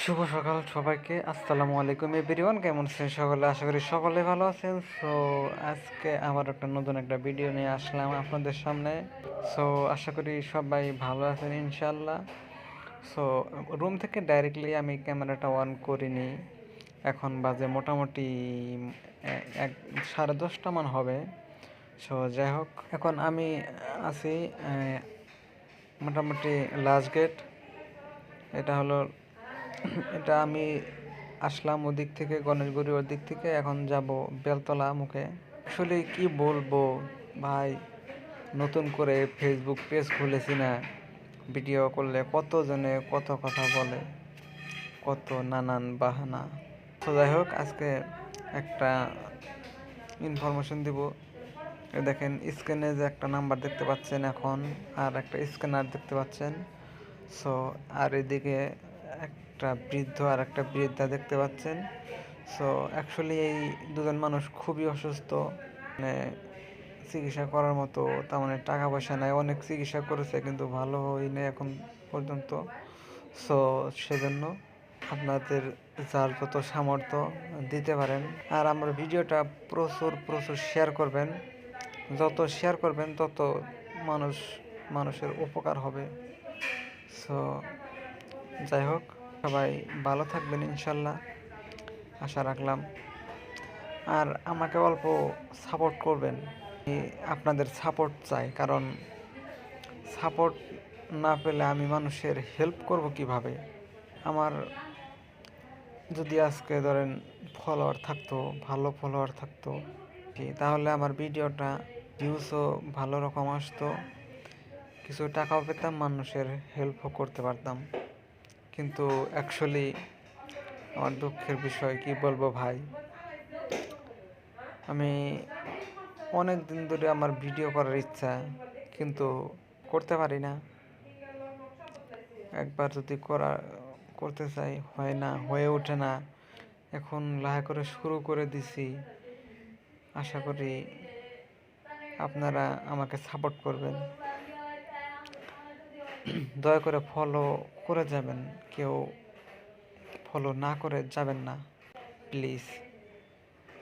শুভ সকাল সবাইকে, আসসালামু আলাইকুম এভরিওয়ান। কেমন আছেন সকলে? আশা করি সকলে ভালো আছেন। সো আজকে আবার নতুন একটা ভিডিও নিয়ে আসলাম আপনাদের সামনে। সো আশা করি সবাই ভালো আছেন ইনশাল্লাহ। সো রুম থেকে ডাইরেক্টলি আমি ক্যামেরাটা অন করিনি। এখন বাজে মোটামুটি এক 10:30 মান হবে। সো যাই হোক, এখন আমি আছি মোটামুটি লাস্ট গেট। এটা হলো এটা আমি আসলাম ওদিক থেকে, গণেশগুড়ি ওর দিক থেকে। এখন যাব বেলতলা মুখে। আসলে কি বলবো ভাই, নতুন করে ফেসবুক পেজ খুলেছি না, ভিডিও করলে কতজনে কত কথা বলে, কত নানান বাহানা। তো যাই হোক, আজকে একটা ইনফরমেশন দিব। দেখেন স্ক্রিনে যে একটা নাম্বার দেখতে পাচ্ছেন এখন, আর একটা স্ক্যানার দেখতে পাচ্ছেন। সো আর এদিকে একটা বৃদ্ধ আর একটা বৃদ্ধা দেখতে পাচ্ছেন। সো অ্যাকচুয়ালি এই দুজন মানুষ খুবই অসুস্থ, মানে চিকিৎসা করার মতো তার মানে টাকা পয়সা নাই। অনেক চিকিৎসা করেছে কিন্তু ভালো হয়নি এখন পর্যন্ত। সো সেজন্য আপনাদের যার যত সামর্থ্য দিতে পারেন। আর আমার ভিডিওটা প্রচুর প্রচুর শেয়ার করবেন। যত শেয়ার করবেন তত মানুষের উপকার হবে। সো যাই হোক, সবাই ভালো থাকবেন ইনশাল্লাহ, আশা রাখলাম। আর আমাকে অল্প সাপোর্ট করবেন। আপনাদের সাপোর্ট চাই, কারণ সাপোর্ট না পেলে আমি মানুষের হেল্প করব কিভাবে? আমার যদি আজকে ধরেন ফলোয়ার থাকতো, ভালো ফলোয়ার থাকতো, তাহলে আমার ভিডিওটা ভিউসও ভালো রকম আসতো, কিছু টাকাও পেতাম, মানুষের হেল্পও করতে পারতাম। কিন্তু অ্যাকচুয়ালি আমার দুঃখের বিষয়, কি বলবো ভাই, আমি অনেক দিন ধরে আমার ভিডিও করার ইচ্ছা, কিন্তু করতে পারি না। একবার যদি করতে চাই, হয় না, হয়ে ওঠে না। এখন লাহে করে শুরু করে দিছি। আশা করি আপনারা আমাকে সাপোর্ট করবেন। দয়া করে ফলো করে যাবেন, কেউ ফলো না করে যাবেন না প্লিজ।